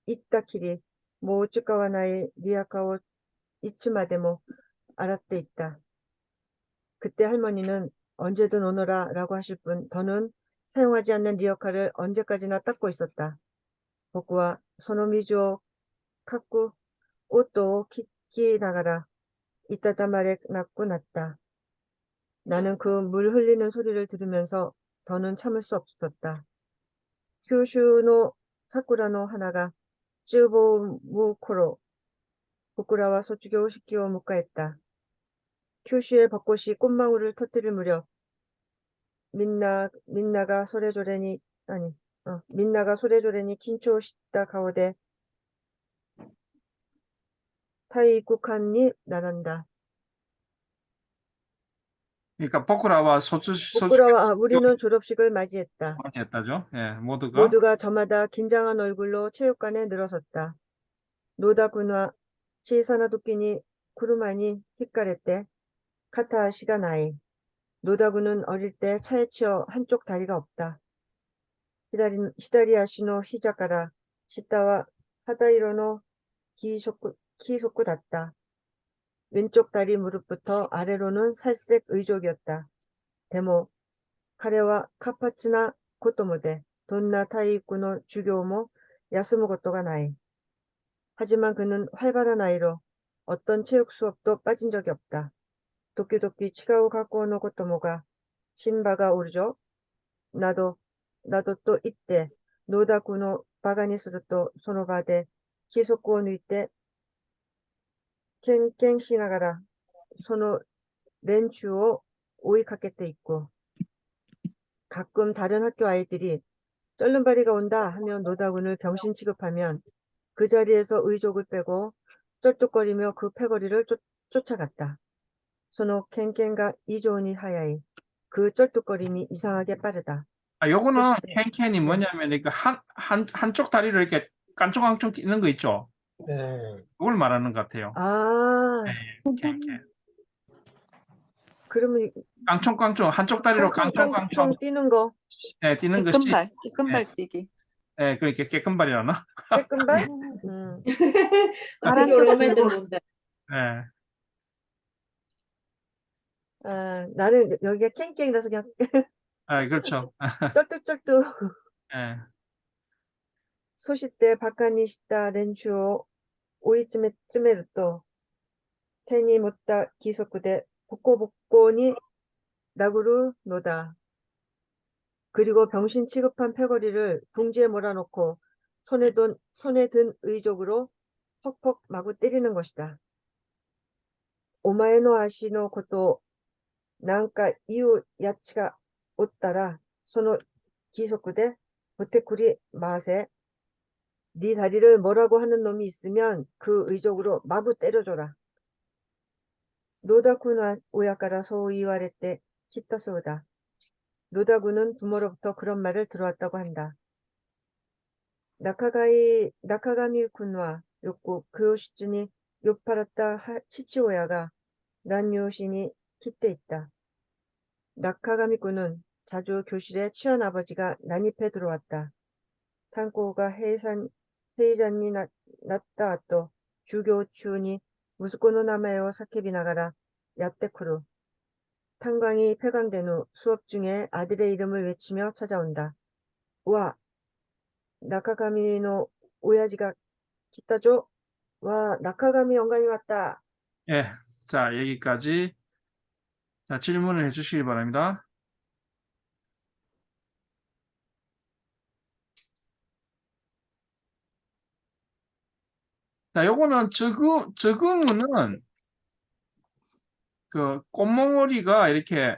이따키리 모우츠카와 나의 리아카오 이츠마데모 알아tte 있다. 그때 할머니는 언제든 오너라 라고 하실 뿐 더는 사용하지 않는 리어카를 언제까지나 닦고 있었다. 복구와 소노미주오 카쿠 옷도 키키 나가라 이따다 말에 낳고 났다. 나는 그 물 흘리는 소리를 들으면서 더는 참을 수 없었다. 규슈노 사쿠라노 하나가 쯔보무코로 부쿠라와 소축교 시키오 묵가했다. 큐슈의 벚꽃이 꽃망울을 터뜨릴 무렵 민나가 소레조레니 긴초 시다 가오데 타이쿠칸니 나란다. 그러니까 포크라와 소주 부끄러워 우리는 졸업식을 맞이했다. 했다죠. 예, 모두가. 모두가 저마다 긴장한 얼굴로 체육관에 늘어섰다. 노다군와 치사나 도끼니 구루마니 히카레때 카타시가 나이. 노다군은 어릴 때 차에 치여 한쪽 다리가 없다. 히다리아시노 히자카라 시타와 하다이로노 기소쿠 닿다. 왼쪽 다리 무릎부터 아래로는 살색 의족이었다. 데모 카레와 카파츠나 고토모데 돈나 타이쿠노 주교모 야스무 고토가 나이. 하지만 그는 활발한 아이로 어떤 체육 수업도 빠진 적이 없다. 도끼도끼 치가오 가쿠오노 고토모가 신바가 오르죠. 나도 또 이때 노다쿠노 바가니すると 소노바데 기소쿠오 누이때 깽깽しながら 소노 렌추오 오이카케테 있고. 가끔 다른 학교 아이들이 쩔름바리가 온다 하면 노다군을 병신 취급하면 그 자리에서 의족을 빼고 쩔뚝거리며 그 패거리를 쫓아갔다. 소노 캔캔가 이조니 하야이. 그 쩔뚝거림이 이상하게 빠르다. 아, 요거는 소시대. 캔캔이 뭐냐면 그 한쪽 다리를 이렇게 깐쪽깐쪽 뛰는 거 있죠. 네. 그걸 말하는 것 같아요. 아, 네, 캔캔. 그러면 깡총깡총 한쪽 다리로 깡총깡총 깡총 뛰는 거. 네, 뛰는 것이 깨끗발 뛰기. 네, 그렇게 깨끗발이라나? 깨끗발? 파란 되게 오랜만에 쪽 들어본다. 네. 아, 나는 여기가 깽깽이라서 그냥 아, 그렇죠. 쩔뚝쩔뚝. 네. 소시대 바카니시타 렌추오 오이츠메 또 테니 못다 기소쿠데 복고복고니 나구루 노다. 그리고 병신 취급한 패거리를 둥지에 몰아놓고 손에 든 의족으로 퍽퍽 마구 때리는 것이다. 오마에노 아시노 고토 난가 이유 야치가 옷따라 소노 기소쿠데 보테쿠리 마세. 네 다리를 뭐라고 하는 놈이 있으면 그 의족으로 마구 때려줘라. 노다쿠나 오야카라 소이와레때 히타소다. 노다구는 부모로부터 그런 말을 들어왔다고 한다. 나카가미 군와 욕구 교시준이 요파랐다 치치오야가 난요신이 기때 있다. 나카가미 군은 자주 교실에 취한 아버지가 난입해 들어왔다. 탄코가 헤이잔니 났다 또 주교추니 무스코노 나마에오 사케비 나가라 야떼쿠루. 탄광이 폐광된 후 수업 중에 아들의 이름을 외치며 찾아온다. 와, 나카가미노 오야지가 기타죠? 와, 나카가미 영감이 왔다. 예. 자, 여기까지. 자, 질문을 해주시기 바랍니다. 자, 요거는 저금은 그 꽃몽오리가 이렇게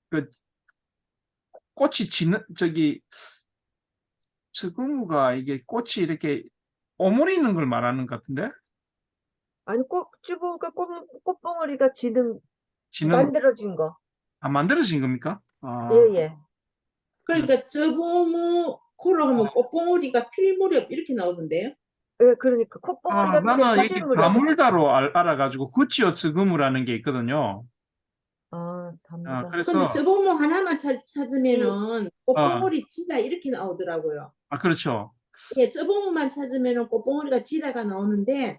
그 꽃이 지는 저금우가 이게 꽃이 이렇게 오므리는 걸 말하는 것 같은데? 아니, 꽃봉오리가 지는, 지는 만들어진 거. 만들어진 겁니까? 예, 예. 그러니까 저보무 코로 하면 꽃봉오리가 필 무렵 이렇게 나오던데요. 예, 그러니까 콧봉오리가 밑에 나는 터질 이게 무렵. 다물다로 알아가지고 구치오 즈그무라는 게 있거든요. 답니다. 그래서 근데 저보무 하나만 찾으면은 꽃봉오리 지다 이렇게 나오더라고요. 그렇죠. 예, 저보무만 찾으면은 꽃봉오리가 지다가 나오는데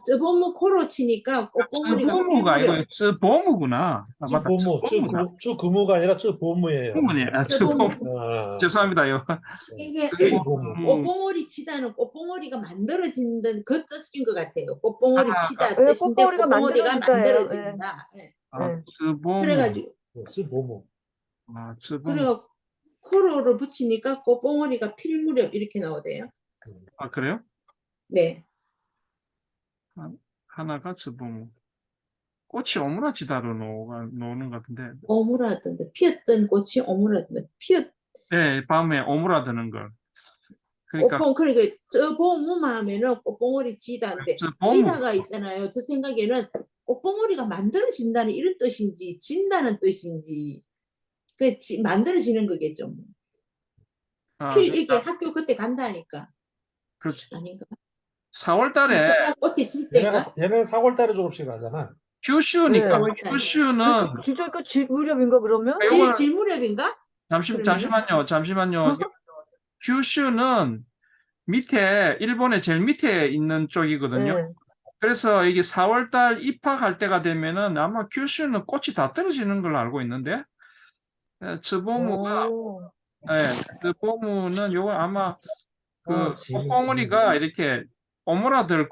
저보무 코로 치니까 꽃봉오리가 필 즈그무가 무렵. 이거 즈보무구나. 맞다. 쯔보무, 쯔그무가 아니라 쯔보무예요. 즈보무. 아, 죄송합니다요. 이게 쯔보무. 꽃봉오리 치다는 꽃봉오리가 만들어진다는 그 뜻인 것 같아요. 꽃봉오리 치다 예, 뜻인데 꽃봉오리가 꽃봉오리가 만들어진다예요. 만들어진다. 예. 즈보무. 그래가지고 쯔보무. 즈보무. 그래가 코로를 붙이니까 꽃봉오리가 필 무렵 이렇게 나오대요. 그래요? 네. 하나가 즈보무. 꽃이 오므라지다로 노는 것 같은데. 오므라든데 피었던 꽃이 오므라든데 네, 밤에 오므라드는 걸. 그러니까 그러니까 저보무만 하면은 꽃봉오리 지다인데 저보무. 지다가 있잖아요. 저 생각에는 꽃봉오리가 만들어진다는 이런 뜻인지 진다는 뜻인지 만들어지는 거겠죠. 이게 학교 그때 간다니까. 그렇지. 아닌가? 4월 달에 꽃이 질 때가 얘는 4월 달에 조금씩 하잖아. 규슈니까 네. 규슈는 진짜 질 무렵인가 그러면? 질 무렵인가? 잠시만요. 규슈는 밑에 일본의 제일 밑에 있는 쪽이거든요. 네. 그래서 이게 4월 달 입학할 때가 되면은 아마 규슈는 꽃이 다 떨어지는 걸로 알고 있는데 츠보무가 츠보무는 요거 아마 그 꽃봉오리가 이렇게 오므라들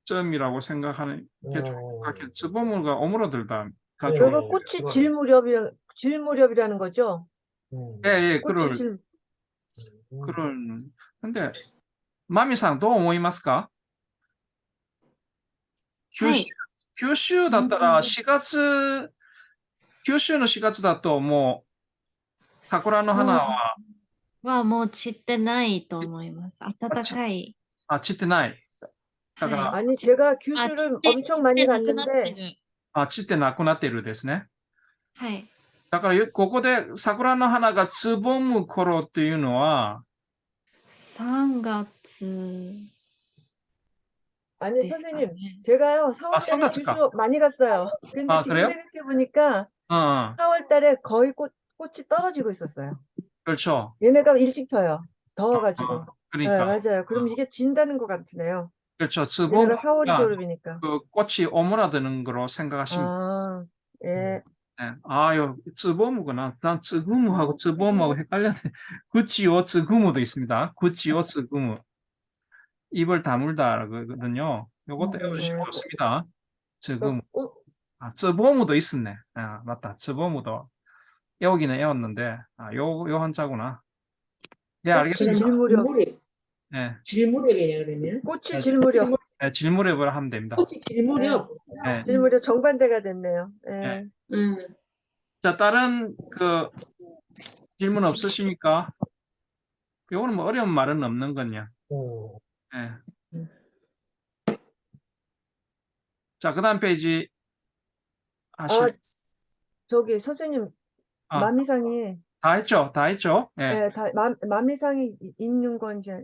점이라고 생각하는 게 좋을 것 같아요. 츠보무가 오므라들다. 저거 꽃이 질 무렵이라는 거죠? 예, 꽃이 근데 마미상どう思いますか? 九州だったら4月、九州の4月だともう桜の花はもう散ってないと思います。暖かい。散ってない。だから、 아니 제가 규슈를 엄청 많이 갔는데 散ってなくなっているですね。はい。だからここで桜の花がつぼむ頃っていうのは3月 아니 선생님 제가요 4월 달에 규슈 많이 갔어요. 근데 지금 그래요? 생각해 보니까 4월 달에 거의 꽃이 떨어지고 있었어요. 그렇죠. 얘네가 일찍 펴요. 더워가지고. 그러니까. 네, 맞아요. 그럼 이게 진다는 것 같으네요. 그렇죠. 얘네가 4월이 졸업이니까. 그 꽃이 오므라드는 거로 생각하시면 예. 요 쯔보무구나. 난 쯔구무하고 쯔보무하고 헷갈렸네. 구치오 쯔구무도 있습니다. 구치오 쯔구무. 입을 다물다 그러거든요. 요것도 외우시면 좋습니다. 쯔구무. 쯔보무도 있었네. 맞다. 쯔보무도 외우기는 외웠는데 요 한자구나. 네, 알겠습니다. 질무렵이네 그러면. 꽃이 질무렵. 네, 질무렵을 하면 됩니다. 꽃이 질무렵. 네. 질무렵 정반대가 됐네요. 네. 자, 다른 질문 없으십니까? 요거는 뭐 어려운 말은 없는 건요. 네. 자, 그 다음 페이지 저기 선생님 마미상이 다 했죠? 네, 마미상이 있는 건 이제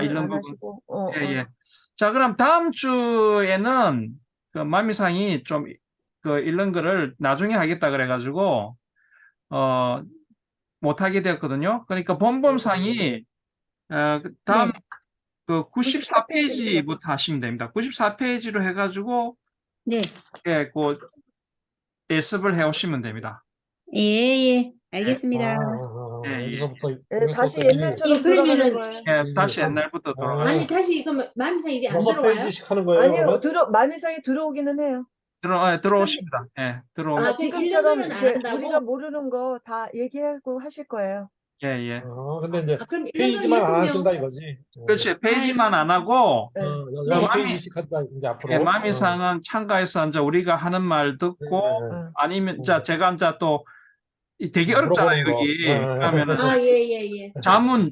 이런 안 하시고. 예. 자, 그럼 다음 주에는 그 마미상이 좀 이런 거를 나중에 하겠다 그래가지고 못하게 되었거든요. 그러니까 본범상이 다음 그 94페이지부터 하시면 됩니다. 94페이지로 해가지고 예습을 해오시면 됩니다. 예, 알겠습니다. 예, 예. 여기서부터 예, 다시 했었더니 옛날처럼 예, 그러면은 돌아가는 거예요. 예, 다시 옛날부터 돌아가. 아니 다시 그럼 마음이상 이제 안 6페이지씩 들어와요? 하는 거예요, 아니요, 그러면? 마미상이 들어오기는 해요. 들어오십니다. 예, 들어오면. 아, 그 지금처럼 1년간은 안 이렇게 한다고? 우리가 모르는 거 다 얘기하고 하실 거예요. 예, 예. 근데 이제 그럼 1년간 페이지만 안 6명. 하신다 이거지. 그렇지. 페이지만 안 하고, 네. 6페이지씩 한다, 이제 앞으로. 예, 마미상은 참가해서 이제 우리가 하는 말 듣고, 아니면, 자, 제가 이제 또, 되게 어렵잖아요, 물어보는 거. 여기. 그러면은, 아, 예.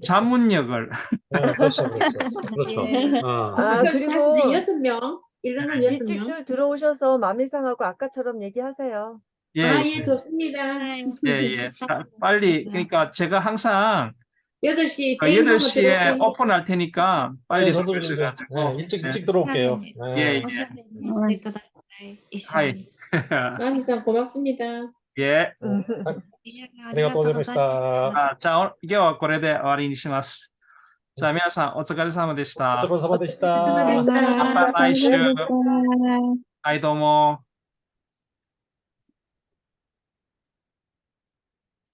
자문력을. 그렇죠. 그렇죠. 예. 아, 그럼 그리고 사실 이제 6명, 1년간 6명. 일찍들 들어오셔서 마미상하고 아까처럼 얘기하세요. 예, 아, 예, 예, 좋습니다. 예. 자, 빨리, 그러니까 제가 항상 8시 땡 하면 8시에 들어올게요. 오픈할 테니까 빨리 네, 저도 이제 들어오셔가지고. 일찍 들어올게요. 예, 예. おしゃべりしてください。一緒に。 마미상 고맙습니다. 예. ありがとうございました。 아, 자, 今日はこれで終わりにします。じゃあ、皆さん、お疲れ様でした。 어쩌고 사마 되시다. 감사합니다. また来週。はい、どうも。